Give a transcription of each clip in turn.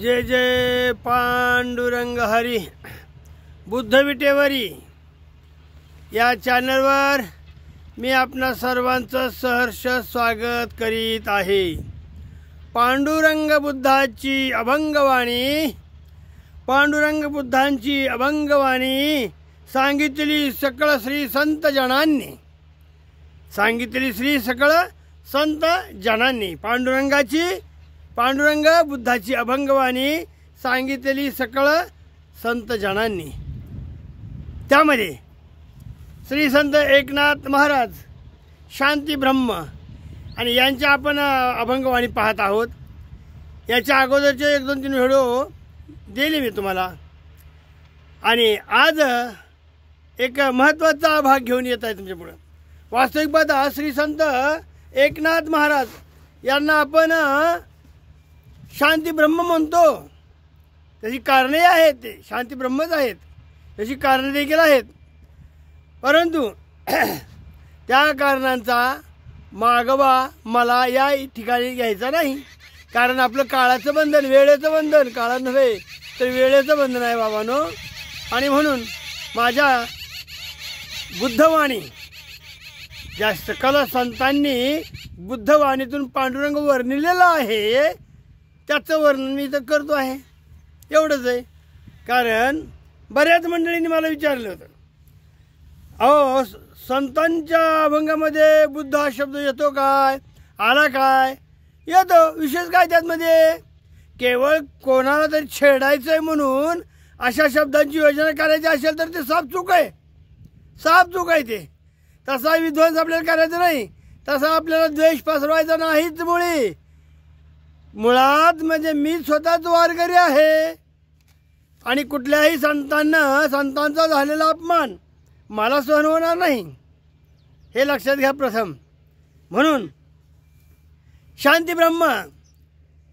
जय जय पांडुरंग हरी बुद्ध विटेवरी या चॅनलवर मी आपणा सर्वांचं सहर्ष स्वागत करीत आहे। पांडुरंग बुद्धाची अभंगवाणी, पांडुरंग बुद्धांची अभंगवाणी सांगितली सकळ श्री संत जनांनी, सांगितली श्री सकळ संत जनांनी। पांडुरंग बुद्धाची अभंगवाणी सांगितली सकळ संत जनांनी। त्यामध्ये श्री संत एकनाथ महाराज, शांती ब्रह्म आणि यांच्या आपण अभंगवाणी पाहत आहोत। याच्या अगोदरचे 1-2-3 व्हिडिओ दिले मी तुम्हाला आणि आज एक महत्त्वाचा भाग घेऊन येत आहे तुमच्यापुढे। वास्तविक पाहता श्री संत एकनाथ महाराज यांना आपण शांती ब्रह्म म्हणतो। त्याची कारणे आहेत, ते शांती ब्रह्मच आहेत, त्याची कारणे देखील आहेत। परंतु त्या कारणांचा मागोवा मला या ठिकाणी घ्यायचा नाही, कारण आपलं काळाचं बंधन, वेळेचं बंधन, काळा नव्हे तर वेळेचं बंधन आहे बाबांनो। आणि म्हणून माझ्या बुद्धवाणी, ज्या सकल संतांनी बुद्धवाणीतून पांडुरंग वर्णिलेला आहे त्याचं वर्णन मी तर करतो आहे, एवढंच आहे। कारण बऱ्याच मंडळींनी मला विचारलं होतं, अहो संतांच्या अभंगामध्ये बुद्ध हा शब्द येतो काय, आला काय? येतो, विशेष काय त्यातमध्ये? केवळ कोणाला तरी छेडायचं आहे म्हणून अशा शब्दांची योजना करायची असेल तर ते साफ चूक आहे, साफ चूक आहे। ते तसा विध्वंस आपल्याला करायचा नाही, तसा आपल्याला द्वेष पसरवायचा नाहीच। मुळात म्हणजे मी स्वतःच वारकरी आहे आणि कुठल्याही संतांचा झालेला अपमान मला सहन होणार नाही, हे लक्षात घ्या प्रथम। म्हणून शांती ब्रह्म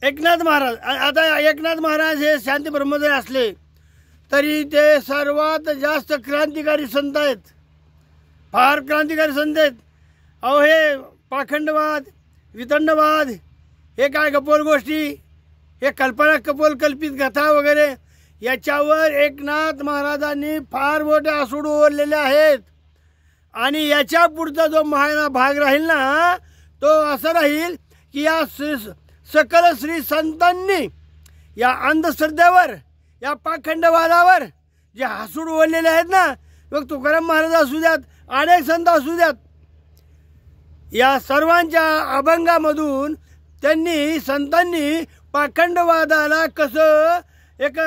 एकनाथ महाराज, आता एकनाथ महाराज हे शांती ब्रह्म जरी असले तरी ते सर्वात जास्त क्रांतिकारी संत आहेत, फार क्रांतिकारी संत आहेत। अहो हे पाखंडवाद, वितंडवाद, हे काय कपोल गोष्टी, हे कल्पित कथा वगैरे याच्यावर एकनाथ महाराजांनी फार मोठे आसूड ओरलेले आहेत। आणि याच्या पुढचा जो भाग राहील ना तो असं राहील की या सकल श्री संतांनी या अंधश्रद्धेवर, या पाखंडवादावर जे आसूड ओरलेले आहेत ना, मग तुकाराम महाराज असू द्यात, अनेक संत असू द्यात, या सर्वांच्या अभंगामधून संतांनी पाखंडवादाला कसं एक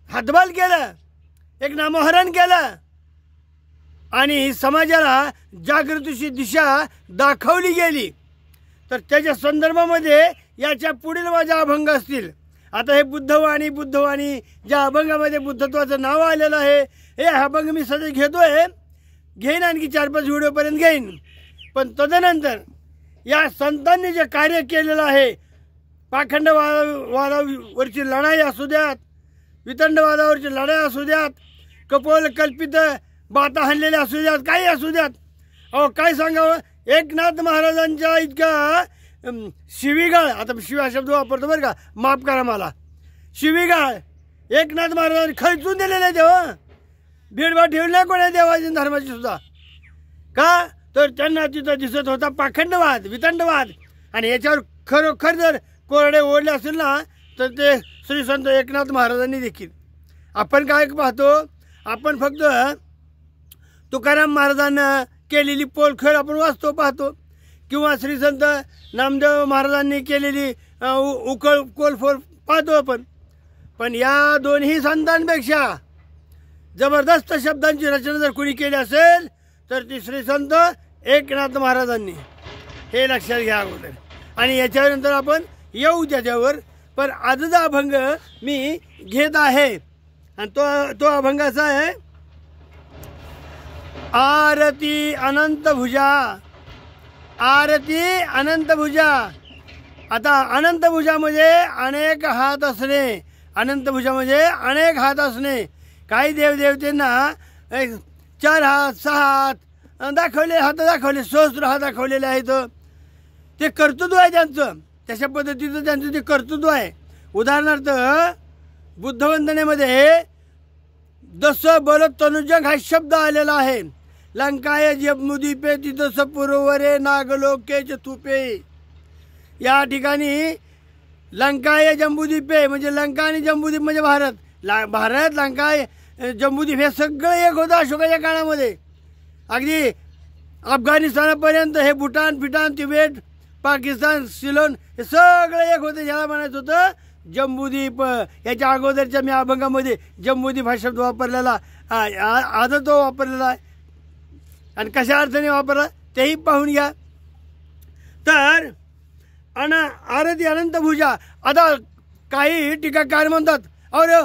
हातबाल केलं, एक नामोहरण केलं आणि समाजाला जागृतीची दिशा दाखवली गेली। तर त्याच्या संदर्भामध्ये याच्या पुढील माझ्या अभंग असतील। आता हे बुद्धवाणी ज्या अभंगामध्ये बुद्धत्वाचं नाव आलेलं आहे, हे अभंग मी सध्या घेईन आणखी 4-5 व्हिडिओपर्यंत घेईन। पण तदनंतर या संतांनी जे कार्य केलेलं आहे, पाखंडवादावरची लढाई असू द्यात, वितंडवादावरची लढाई असू द्यात, कपोल कल्पित बाता हाणलेल्या असू द्यात, काही असू द्यात, अहो काय सांगावं, एकनाथ महाराजांच्या इतका शिवीगाळ, आता शिवा शब्द वापरतो बरं का, माफ करा मला, शिवीगाळ एकनाथ महाराजांनी खर्चून दिलेले आहे। देवा भेदभाव ठेवला नाही कोणा देवाची धर्माची सुद्धा, का तर त्यांना तिथं दिसत होता पाखंडवाद, वितंडवाद। आणि याच्यावर खरोखर जर कोरडे ओढले असेल ना तर ते श्री संत एकनाथ महाराजांनी देखील। आपण काय पाहतो, आपण फक्त तुकाराम महाराजांना केलेली पोलखेळ आपण वाचतो पाहतो, किंवा श्री संत नामदेव महाराजांनी केलेली कोलफोल पाहतो आपण। पण या दोन्ही संतांपेक्षा जबरदस्त शब्दांची रचना जर कोणी केली असेल तर ती श्री संत एकनाथ महाराजांनी, हे लक्षात घ्या अगोदर। आणि याच्यानंतर आपण येऊ त्याच्यावर। पण आजचा अभंग मी घेत आहे आणि तो अभंग असा आहे, आरती अनंत भुजा, आरती अनंत भुजा। आता अनंत भुजा म्हणजे अनेक हात असणे, अनंत भुजा म्हणजे अनेक हात असणे। काही देवदेवतेंना 4 हात 6 हात दाखवले, सहस्त्र हात दाखवलेले आहेत। ते कर्तृत्व आहे त्यांचं, तशा पद्धतीचं त्यांचं ते कर्तृत्व आहे। उदाहरणार्थ बुद्धवंदनेमध्ये दस बल तनुजंग हा शब्द आलेला आहे. लंकाय जम्बुदीपे तिथस पुरवरे नागलोके चतुपे. या ठिकाणी लंकाय जम्बुदीपे म्हणजे लंका आणि जम्बुदीप म्हणजे भारत. भारत लंका जम्बुदीप हे सगळं एक होतं अशोकाच्या काळामध्ये. अगदी अफगाणिस्तानापर्यंत हे भूटान फिटान तिबेट पाकिस्तान सिलोन हे सगळं एक होतं. ज्याला म्हणायचं होतं जम्बुदीप. याच्या अगोदरच्या मी अभंगामध्ये जम्बुदीप हा शब्द वापरलेला आता तो वापरलेला आहे आणि कशा अर्थाने वापरला तेही पाहून घ्या. तर आरती अनंतभुजा. आता काही टीकाकार म्हणतात अरे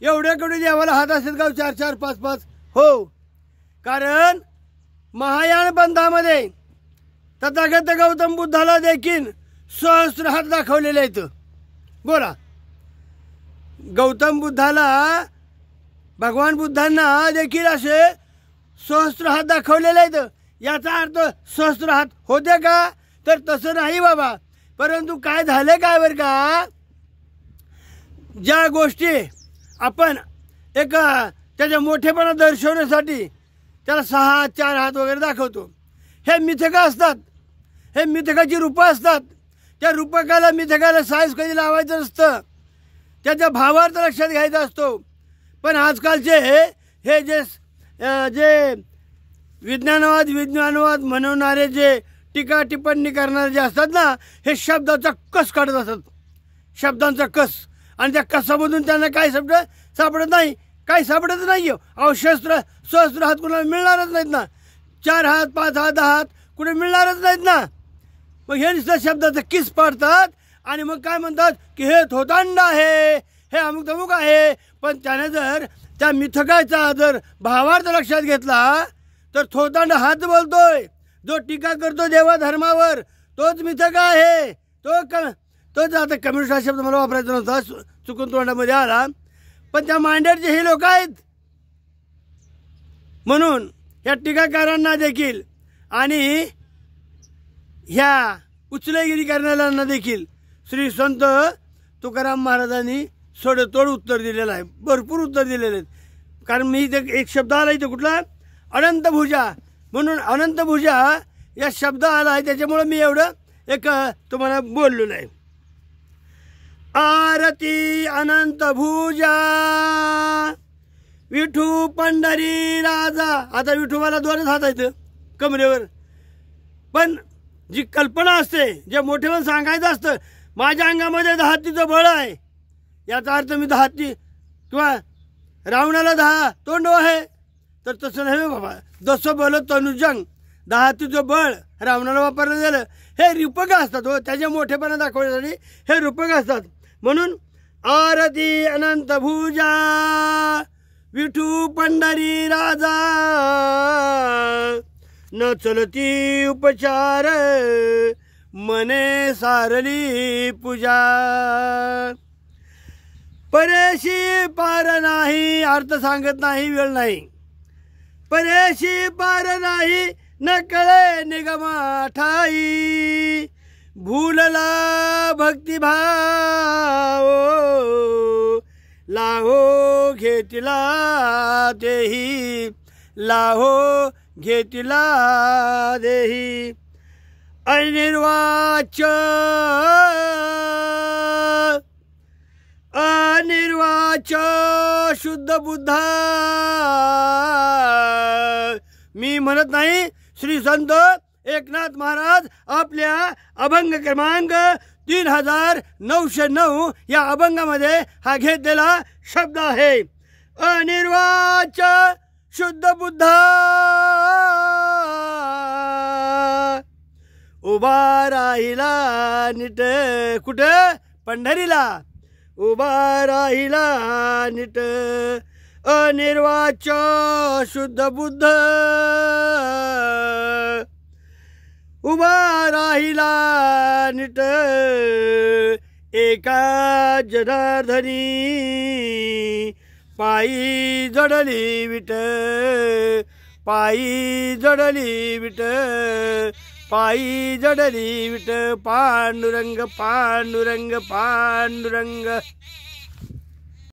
एवढे कडे देवाला हात असतात का 4 4 5 5. हो, कारण महायान पंथामध्ये तथागत गौतम बुद्धाला देखील सहस्त्र हात दाखवलेले आहेत. बोला, गौतम बुद्धाला भगवान बुद्धांना देखील असे सहस्त्र हात दाखवलेले आहेत. याचा अर्थ सहस्त्र हात होते का? तर तसं नाही बाबा. परंतु काय झालं काय बरं का, ज्या गोष्टी आपण एक त्याच्या मोठेपणा दर्शवण्यासाठी त्याला 6 हात 4 हात वगैरे दाखवतो, हे मिथका असतात. हे मिथकाची रूपं असतात. त्या रूपकाला मिथकाला साईज कधी लावायचं नसतं, त्याच्या भावार्थ लक्षात घ्यायचा असतो. पण आजकालचे हे जे विज्ञानवाद म्हणवणारे जे टीका टिप्पणी करणारे जे असतात ना, हे शब्दाचा कस काढत असतात. शब्दांचा कस. आणि त्या कसामधून त्यांना काही शब्द सापडत नाही, काही सापडत नाही. अहो सहस्त्र हात कुणाला मिळणारच नाहीत ना. 4 हात 5 हात 10 हात कुठे मिळणारच नाहीत ना. मग हे नुसतं शब्दाचं किस पाडतात आणि मग काय म्हणतात की हे थोतांड आहे, हे अमुक तमुक आहे. पण त्याने जर त्या मिथकाचा जर भावार्थ लक्षात घेतला तर थोतांड हात बोलतोय. जो टीका करतो देवा धर्मावर तोच मिथक आहे. तोच आता कम्युनिस्ट हा शब्द मला वापरायचा नव्हता, चुकून तोंडामध्ये आला. पण त्या मांडेरचे हे लोक आहेत. म्हणून या टीकाकारांना देखील आणि ह्या उचलेगिरी करणाऱ्यांना देखील श्री संत तुकाराम महाराजांनी सडेतोड उत्तर दिलेलं आहे. भरपूर उत्तर दिलेले आहेत. कारण मी इथे एक शब्द आला इथे कुठला अनंतभुजा. म्हणून अनंतभुजा या शब्द आला आहे, त्याच्यामुळं मी एवढं एक तुम्हाला बोललो नाही. आरती अनंतभुजा विठू पंढरी राजा. आता विठोबाला 2च हात आहेत कमरेवर. पण जी कल्पना असते, जे मोठेपण सांगायचं असतं, माझ्या अंगामध्ये 10 हत्तीचं बळ आहे, याचा अर्थ मी 10 हत्ती किंवा रावणाला 10 तोंड आहे, तर तसं नाही बाबा. दसं बल तनुजंग 10 हत्तीचं बळ रावणाला वापरलं गेलं. हे रूपक असतात हो, त्याचे मोठेपणा दाखवण्यासाठी हे रूपक असतात. म्हणून आरती अनंतभुजा विठू पंढरी राजा न चलती उपचार मने सारली पूजा. परेशी पार नाही, अर्थ सांगत नाही, वेळ नाही. परेशी पार नाही न कळे निगमा ठाई. भूलला भक्तिभाव लाहो घेतला देही, लाहो घेतला देही. अनिर्वाच शुद्ध बुद्धा. मी म्हणत नाही, श्री संत एकनाथ महाराज आपल्या अभंग क्रमांक 3909 या अभंगामध्ये हा घेतलेला शब्द आहे. अनिर्वाच शुद्ध बुद्धा उभा राहिला नीट. कुठं? पंढरीला उभा राहिला नीट. अनिर्वाच शुद्ध बुद्ध उभा राहिला नीट. एका जनार्दनी पायी जडली विट, पायी जडली विट, पायी जडली विट. पांडुरंग पांडुरंग पांडुरंग.